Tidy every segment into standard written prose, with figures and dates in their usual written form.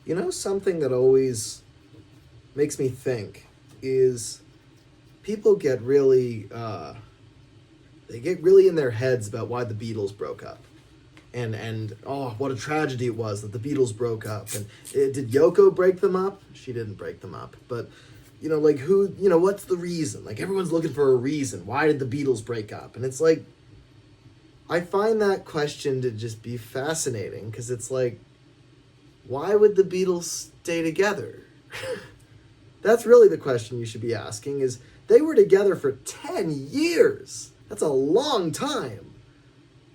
You know, something that always makes me think is people get really, they get really in their heads about why the Beatles broke up. And oh, what a tragedy it was that the Beatles broke up. And did Yoko break them up? She didn't break them up. But, you know, like who, you know, what's the reason? Like everyone's looking for a reason. Why did the Beatles break up? And it's like, I find that question to just be fascinating because it's like, why would the Beatles stay together? That's really the question you should be asking is they were together for 10 years. That's a long time.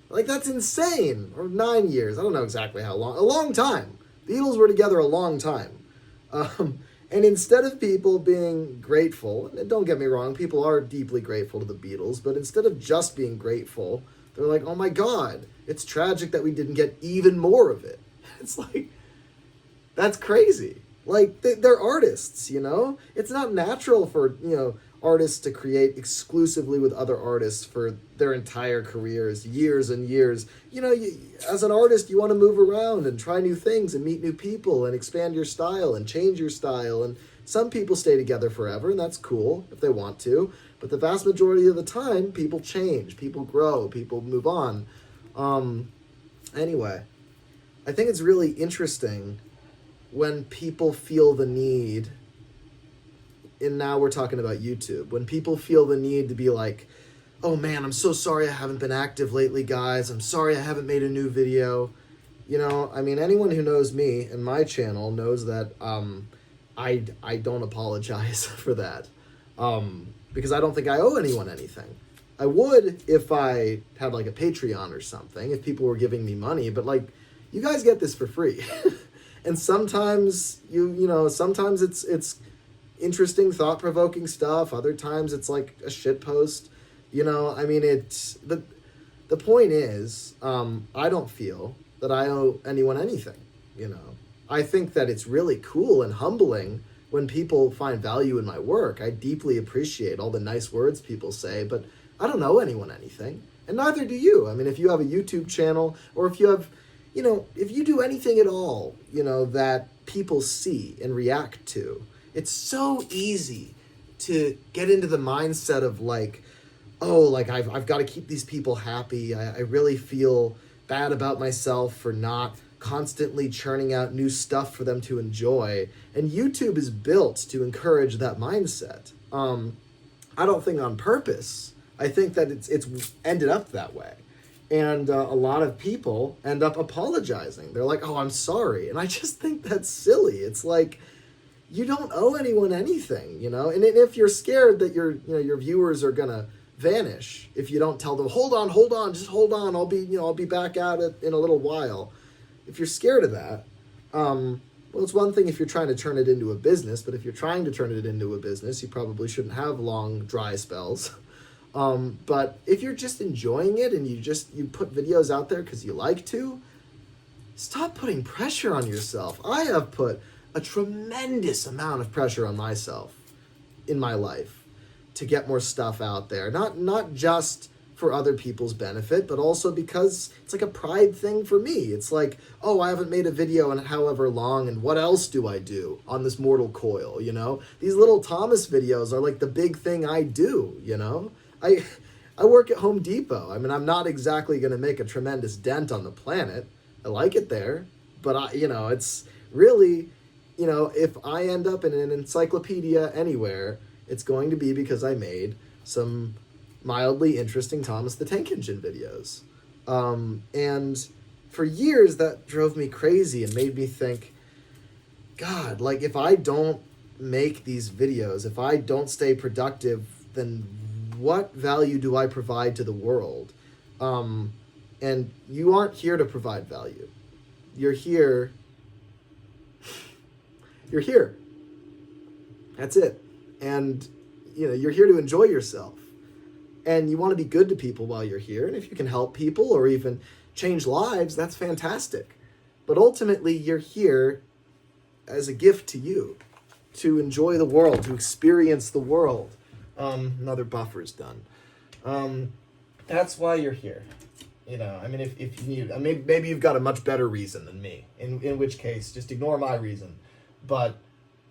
Like, that's insane. Or 9 years. I don't know exactly how long. A long time. The Beatles were together a long time. And instead of people being grateful, and don't get me wrong, people are deeply grateful to the Beatles, but instead of just being grateful, they're like, oh my God, it's tragic that we didn't get even more of it. It's like, that's crazy. Like, they're artists, you know? It's not natural for, you know, artists to create exclusively with other artists for their entire careers, years and years. You know, as an artist, you want to move around and try new things and meet new people and expand your style and change your style. And some people stay together forever, and that's cool if they want to. But the vast majority of the time, people change, people grow, people move on. Anyway, I think it's really interesting when people feel the need, and now we're talking about YouTube, when people feel the need to be like, oh man, I'm so sorry I haven't been active lately, guys. I'm sorry I haven't made a new video. You know, I mean, anyone who knows me and my channel knows that I don't apologize for that because I don't think I owe anyone anything. I would if I had like a Patreon or something, if people were giving me money, but like, you guys get this for free. And sometimes sometimes it's interesting, thought-provoking stuff. Other times it's like a shitpost. You know, I mean, the point is, I don't feel that I owe anyone anything, you know. I think that it's really cool and humbling when people find value in my work. I deeply appreciate all the nice words people say, but I don't owe anyone anything. And neither do you. I mean, if you have a YouTube channel or if you have, you know, if you do anything at all, you know, that people see and react to, it's so easy to get into the mindset of like, oh, like I've got to keep these people happy. I really feel bad about myself for not constantly churning out new stuff for them to enjoy. And YouTube is built to encourage that mindset. I don't think on purpose. I think that it's ended up that way. And a lot of people end up apologizing. They're like, oh, I'm sorry. And I just think that's silly. It's like, you don't owe anyone anything, you know? And if you're scared that your viewers are gonna vanish if you don't tell them, hold on, just hold on, I'll be back at it in a little while. If you're scared of that, well, it's one thing if you're trying to turn it into a business, but if you're trying to turn it into a business, you probably shouldn't have long, dry spells. But if you're just enjoying it and you put videos out there because you like to, stop putting pressure on yourself. I have put a tremendous amount of pressure on myself in my life to get more stuff out there. Not just for other people's benefit, but also because it's like a pride thing for me. It's like, oh, I haven't made a video in however long, and what else do I do on this mortal coil, you know? These little Thomas videos are like the big thing I do, you know? I work at Home Depot. I mean, I'm not exactly going to make a tremendous dent on the planet. I like it there, but it's really, you know, if I end up in an encyclopedia anywhere, it's going to be because I made some mildly interesting Thomas the Tank Engine videos. And for years that drove me crazy and made me think, God, like if I don't make these videos, if I don't stay productive, then what value do I provide to the world? And you aren't here to provide value. You're here. That's it. And, you know, you're here to enjoy yourself. And you want to be good to people while you're here. And if you can help people or even change lives, that's fantastic. But ultimately, you're here as a gift to you, to enjoy the world, to experience the world. Another buffer's done. That's why you're here. You know, I mean, if you need, I mean, maybe you've got a much better reason than me, in which case, just ignore my reason. But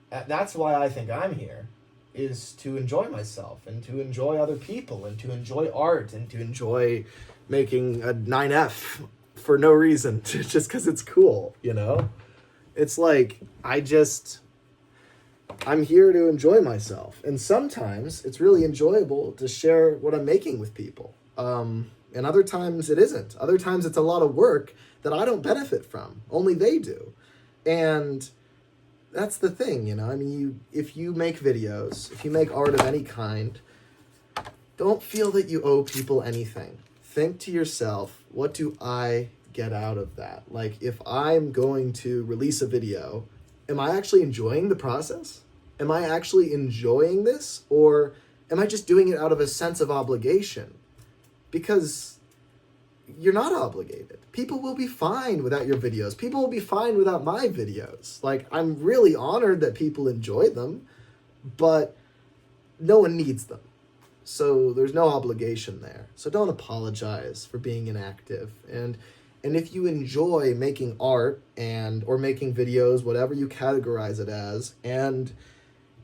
that's why I think I'm here, is to enjoy myself and to enjoy other people and to enjoy art and to enjoy making a 9F for no reason, just because it's cool, you know? It's like, I'm here to enjoy myself. And sometimes it's really enjoyable to share what I'm making with people. And other times it isn't. Other times it's a lot of work that I don't benefit from. Only they do. And that's the thing, you know? I mean, if you make videos, if you make art of any kind, don't feel that you owe people anything. Think to yourself, what do I get out of that? Like, if I'm going to release a video, am I actually enjoying the process? Am I actually enjoying this? Or am I just doing it out of a sense of obligation? Because you're not obligated. People will be fine without your videos. People will be fine without my videos. Like, I'm really honored that people enjoy them, but no one needs them. So there's no obligation there. So don't apologize for being inactive. And if you enjoy making art or making videos, whatever you categorize it as, and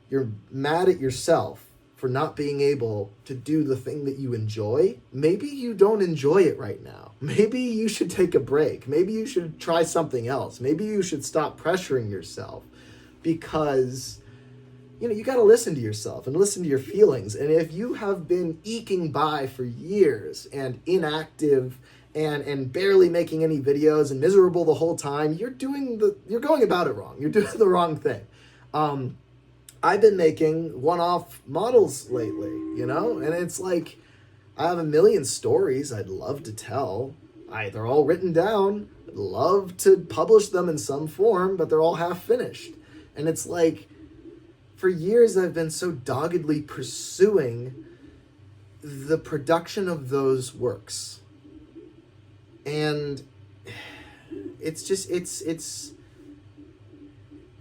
you're mad at yourself for not being able to do the thing that you enjoy, maybe you don't enjoy it right now. Maybe you should take a break. Maybe you should try something else. Maybe you should stop pressuring yourself, because, you know, you got to listen to yourself and listen to your feelings. And if you have been eking by for years and inactive and barely making any videos and miserable the whole time, you're going about it wrong. You're doing the wrong thing. I've been making one-off models lately, you know? And it's like, I have a million stories I'd love to tell. They're all written down. I'd love to publish them in some form, but they're all half finished. And it's like, for years I've been so doggedly pursuing the production of those works. And it's just, it's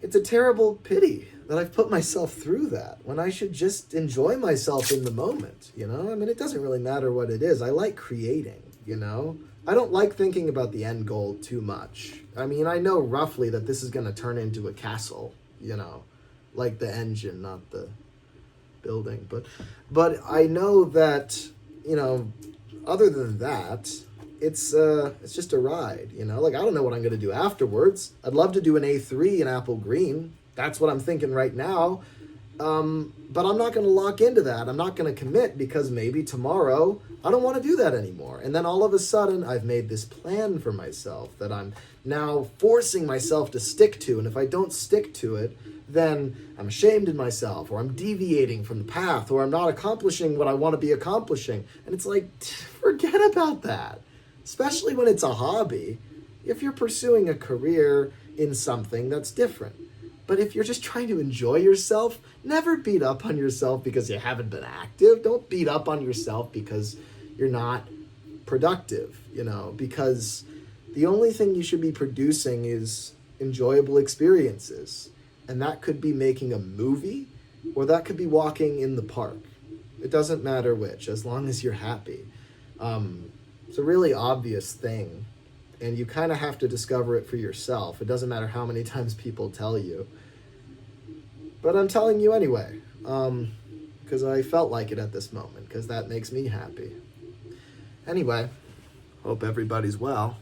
a terrible pity that I've put myself through that when I should just enjoy myself in the moment, you know? I mean, it doesn't really matter what it is. I like creating, you know? I don't like thinking about the end goal too much. I mean, I know roughly that this is going to turn into a castle, you know? Like the engine, not the building. But I know that, you know, other than that, it's just a ride, you know? Like, I don't know what I'm going to do afterwards. I'd love to do an A3 in apple green. That's what I'm thinking right now. But I'm not going to lock into that. I'm not going to commit, because maybe tomorrow I don't want to do that anymore. And then all of a sudden I've made this plan for myself that I'm now forcing myself to stick to. And if I don't stick to it, then I'm ashamed in myself, or I'm deviating from the path, or I'm not accomplishing what I want to be accomplishing. And it's like, forget about that. Especially when it's a hobby. If you're pursuing a career in something, that's different. But if you're just trying to enjoy yourself, never beat up on yourself because you haven't been active. Don't beat up on yourself because you're not productive, you know, because the only thing you should be producing is enjoyable experiences. And that could be making a movie, or that could be walking in the park. It doesn't matter which, as long as you're happy. It's a really obvious thing, and you kind of have to discover it for yourself. It doesn't matter how many times people tell you. But I'm telling you anyway, because I felt like it at this moment, because that makes me happy. Anyway, hope everybody's well.